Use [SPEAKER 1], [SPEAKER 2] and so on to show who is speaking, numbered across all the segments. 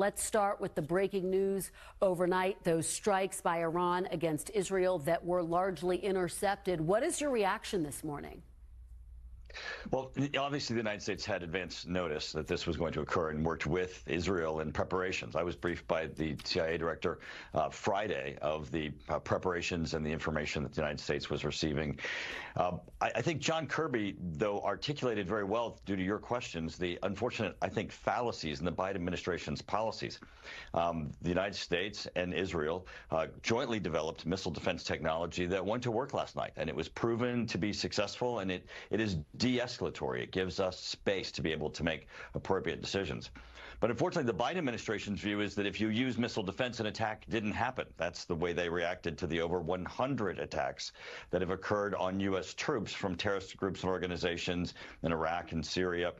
[SPEAKER 1] Let's start with the breaking news overnight, those strikes by Iran against Israel that were largely intercepted. What is your reaction this morning?
[SPEAKER 2] Well, obviously, the United States had advance notice that this was going to occur and worked with Israel in preparations. I was briefed by the CIA director Friday of the preparations and the information that the United States was receiving. I think John Kirby, though, articulated very well, due to your questions, the unfortunate, I think, fallacies in the Biden administration's policies. The United States and Israel jointly developed missile defense technology that went to work last night, and it was proven to be successful, and it is de-escalatory. It gives us space to be able to make appropriate decisions. But unfortunately, the Biden administration's view is that if you use missile defense, an attack didn't happen. That's the way they reacted to the over 100 attacks that have occurred on U.S. troops from terrorist groups and organizations in Iraq and Syria,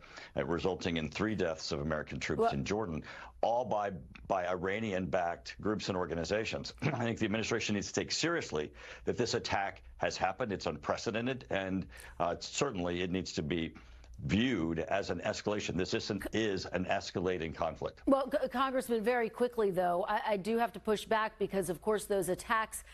[SPEAKER 2] resulting in 3 deaths of American troops in Jordan, all by Iranian-backed groups and organizations. I think the administration needs to take seriously that this attack has happened. It's unprecedented, and certainly it needs to be viewed as an escalation. This is an escalating conflict.
[SPEAKER 1] Well, Congressman, very quickly, though, I do have to push back because, of course, those attacks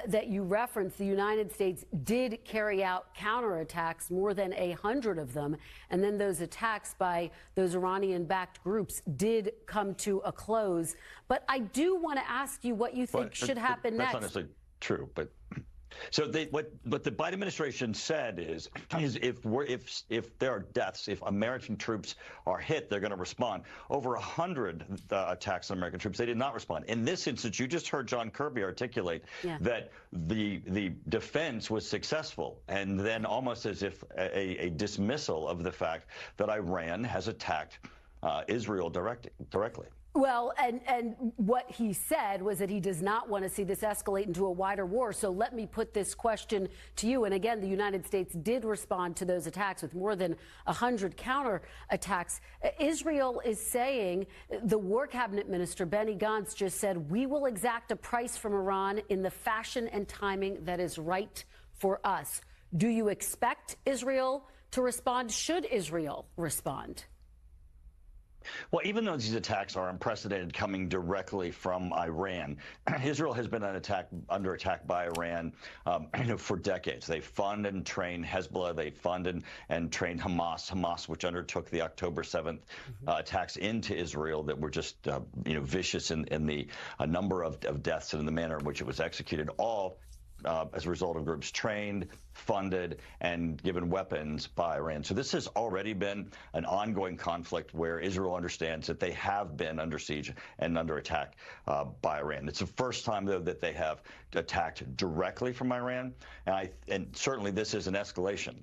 [SPEAKER 1] that you referenced, the United States did carry out counterattacks, more than 100 of them. And then those attacks by those Iranian-backed groups did come to a close. But I do want to ask you what you think should happen next.
[SPEAKER 2] That's honestly true, but... So what the Biden administration said is if there are deaths, if American troops are hit, they're going to respond. Over 100 attacks on American troops, they did not respond. In this instance, you just heard John Kirby articulate that the defense was successful, and then almost as if a dismissal of the fact that Iran has attacked Israel directly.
[SPEAKER 1] Well, and what he said was that he does not want to see this escalate into a wider war. So let me put this question to you. And again, the United States did respond to those attacks with more than 100 counterattacks. Israel is saying, the War Cabinet Minister, Benny Gantz, just said, we will exact a price from Iran in the fashion and timing that is right for us. Do you expect Israel to respond? Should Israel respond?
[SPEAKER 2] Well, even though these attacks are unprecedented coming directly from Iran, Israel has been under attack by Iran for decades. They fund and train Hezbollah. They fund and train Hamas, which undertook the October 7th attacks into Israel that were just vicious in the number of deaths and in the manner in which it was executed, all as a result of groups trained, funded, and given weapons by Iran. So this has already been an ongoing conflict where Israel understands that they have been under siege and under attack by Iran. It's the first time, though, that they have attacked directly from Iran. And certainly this is an escalation.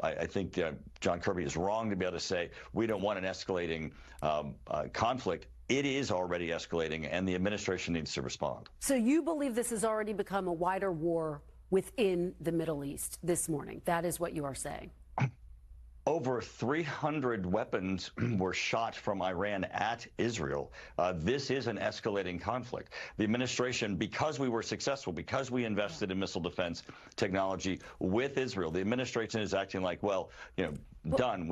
[SPEAKER 2] I think John Kirby is wrong to be able to say we don't want an escalating conflict. It is already escalating, and the administration needs to respond.
[SPEAKER 1] So you believe this has already become a wider war within the Middle East this morning? That is what you are saying?
[SPEAKER 2] Over 300 weapons were shot from Iran at Israel. This is an escalating conflict. The administration, because we were successful, because we invested in missile defense technology with Israel, the administration is acting like, well, done.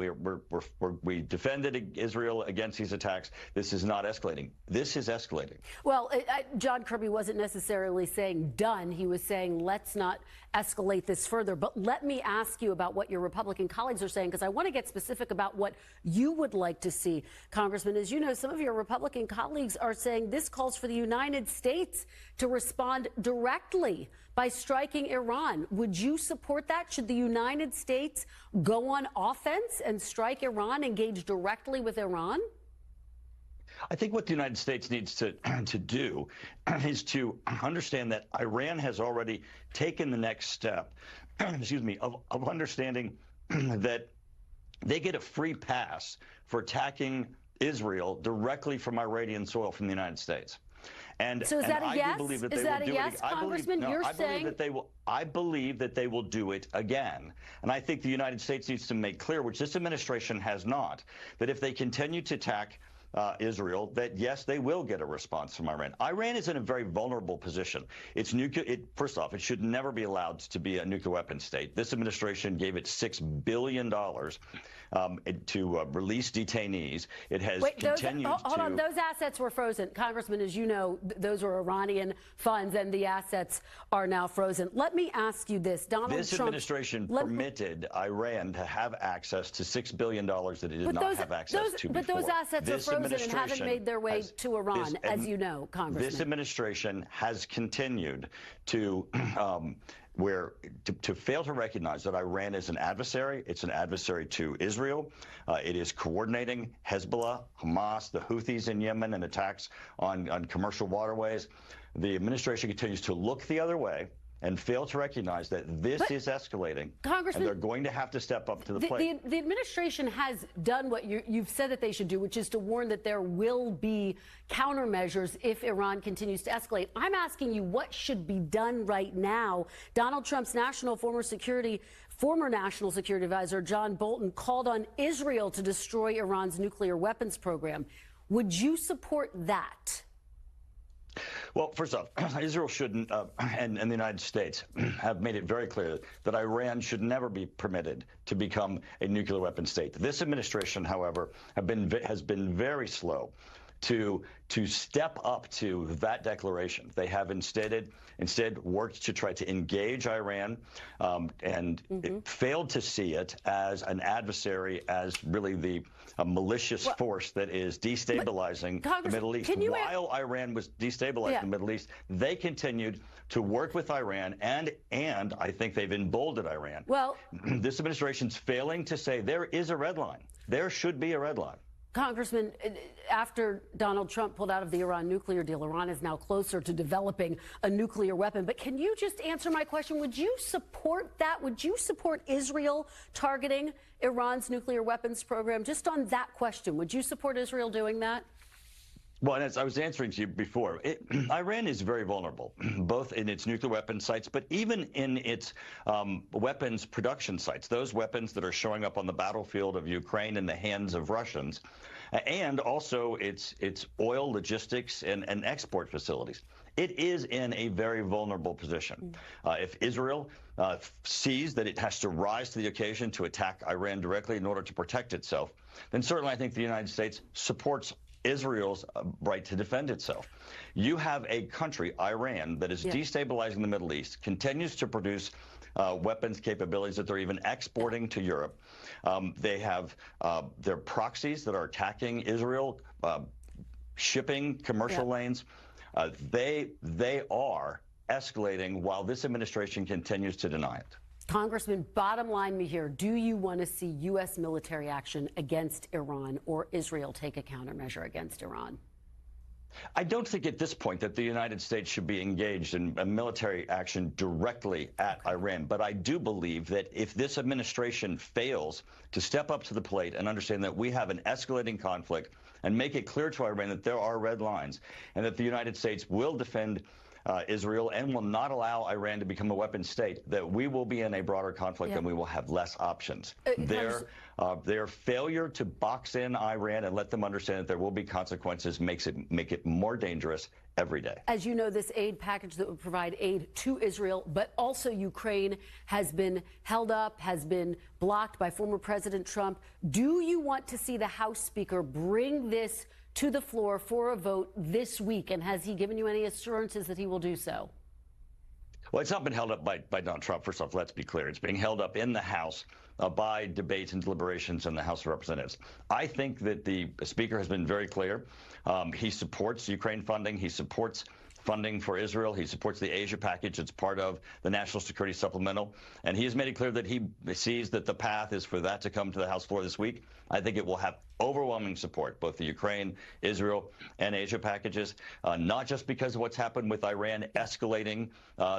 [SPEAKER 2] We defended Israel against these attacks. This is not escalating. This is escalating.
[SPEAKER 1] Well, John Kirby wasn't necessarily saying done. He was saying let's not escalate this further. But let me ask you about what your Republican colleagues are saying, because I want to get specific about what you would like to see, Congressman. As you know, some of your Republican colleagues are saying this calls for the United States to respond directly by striking Iran. Would you support that? Should the United States go on offense and strike Iran, engage directly with Iran?
[SPEAKER 2] I think what the United States needs to do is to understand that Iran has already taken the next step, of understanding that they get a free pass for attacking Israel directly from Iranian soil from the United States.
[SPEAKER 1] So is that a yes? Is that a yes, Congressman? You're saying
[SPEAKER 2] I believe that they will do it again. And I think the United States needs to make clear, which this administration has not, that if they continue to attack Israel, that yes, they will get a response from Iran. Iran is in a very vulnerable position. It's first off, it should never be allowed to be a nuclear weapon state. This administration gave it $6 billion to release detainees. It has continued
[SPEAKER 1] hold on, those assets were frozen. Congressman, as you know, those were Iranian funds, and the assets are now frozen. Let me ask you this.
[SPEAKER 2] This administration permitted Iran to have access to $6 billion that it did not have access to before.
[SPEAKER 1] But those assets are frozen and haven't made their way to Iran, as you know, Congressman.
[SPEAKER 2] This administration has continued to to fail to recognize that Iran is an adversary. It's an adversary to Israel. It is coordinating Hezbollah, Hamas, the Houthis in Yemen, and attacks on commercial waterways. The administration continues to look the other way and fail to recognize that this is escalating, and they're going to have to step up to the plate.
[SPEAKER 1] The administration has done what you've said that they should do, which is to warn that there will be countermeasures if Iran continues to escalate. I'm asking you, what should be done right now? Donald Trump's former national security advisor, John Bolton, called on Israel to destroy Iran's nuclear weapons program. Would you support that?
[SPEAKER 2] Well, first off, Israel shouldn't, and the United States have made it very clear that Iran should never be permitted to become a nuclear weapon state. This administration, however, has been very slow to step up to that declaration. They have instead worked to try to engage Iran and failed to see it as an adversary, as really a malicious force that is destabilizing the Middle East. While Iran was destabilizing the Middle East, they continued to work with Iran, and I think they've emboldened Iran. Well, this administration's failing to say there is a red line. There should be a red line.
[SPEAKER 1] Congressman, after Donald Trump pulled out of the Iran nuclear deal, Iran is now closer to developing a nuclear weapon. But can you just answer my question? Would you support that? Would you support Israel targeting Iran's nuclear weapons program? Just on that question, would you support Israel doing that?
[SPEAKER 2] Well, and as I was answering to you before, Iran is very vulnerable, both in its nuclear weapon sites, but even in its weapons production sites, those weapons that are showing up on the battlefield of Ukraine in the hands of Russians, and also its oil logistics and export facilities. It is in a very vulnerable position. If Israel sees that it has to rise to the occasion to attack Iran directly in order to protect itself, then certainly I think the United States supports Israel's right to defend itself. You have a country, Iran, that is destabilizing the Middle East, continues to produce weapons capabilities that they're even exporting to Europe. They have their proxies that are attacking Israel, shipping commercial lanes. They are escalating while this administration continues to deny it.
[SPEAKER 1] Congressman, bottom line me here. Do you want to see U.S. military action against Iran or Israel take a countermeasure against Iran?
[SPEAKER 2] I don't think at this point that the United States should be engaged in a military action directly at Iran. But I do believe that if this administration fails to step up to the plate and understand that we have an escalating conflict and make it clear to Iran that there are red lines and that the United States will defend Israel and will not allow Iran to become a weapon state, that we will be in a broader conflict and we will have less options. Their failure to box in Iran and let them understand that there will be consequences make it more dangerous every day.
[SPEAKER 1] As you know, this aid package that would provide aid to Israel, but also Ukraine, has been held up, has been blocked by former President Trump. Do you want to see the House Speaker bring this to the floor for a vote this week? And has he given you any assurances that he will do so?
[SPEAKER 2] Well, it's not been held up by Donald Trump. First off, let's be clear. It's being held up in the House by debates and deliberations in the House of Representatives. I think that the Speaker has been very clear. He supports Ukraine funding. He supports funding for Israel. He supports the Asia package. It's part of the National Security Supplemental. And he has made it clear that he sees that the path is for that to come to the House floor this week. I think it will have overwhelming support, both the Ukraine, Israel, and Asia packages, not just because of what's happened with Iran escalating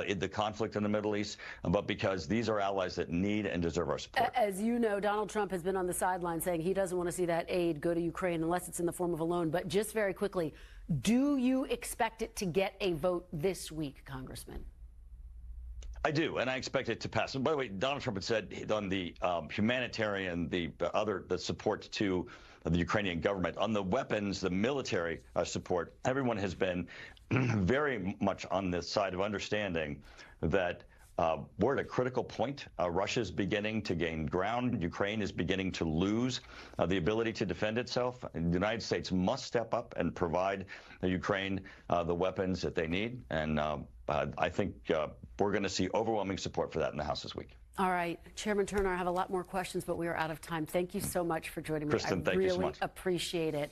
[SPEAKER 2] in the conflict in the Middle East, but because these are allies that need and deserve our support.
[SPEAKER 1] As you know, Donald Trump has been on the sideline saying he doesn't want to see that aid go to Ukraine unless it's in the form of a loan. But just very quickly, do you expect it to get a vote this week, Congressman?
[SPEAKER 2] I do, and I expect it to pass. And by the way, Donald Trump had said on the humanitarian, the support to the Ukrainian government, on the weapons, the military support, everyone has been very much on the side of understanding that we're at a critical point. Russia's beginning to gain ground. Ukraine is beginning to lose the ability to defend itself. The United States must step up and provide Ukraine the weapons that they need. And I think we're going to see overwhelming support for that in the House this week.
[SPEAKER 1] All right. Chairman Turner, I have a lot more questions, but we are out of time. Thank you so much for joining me.
[SPEAKER 2] Kristen, thank you so much.
[SPEAKER 1] I really appreciate it.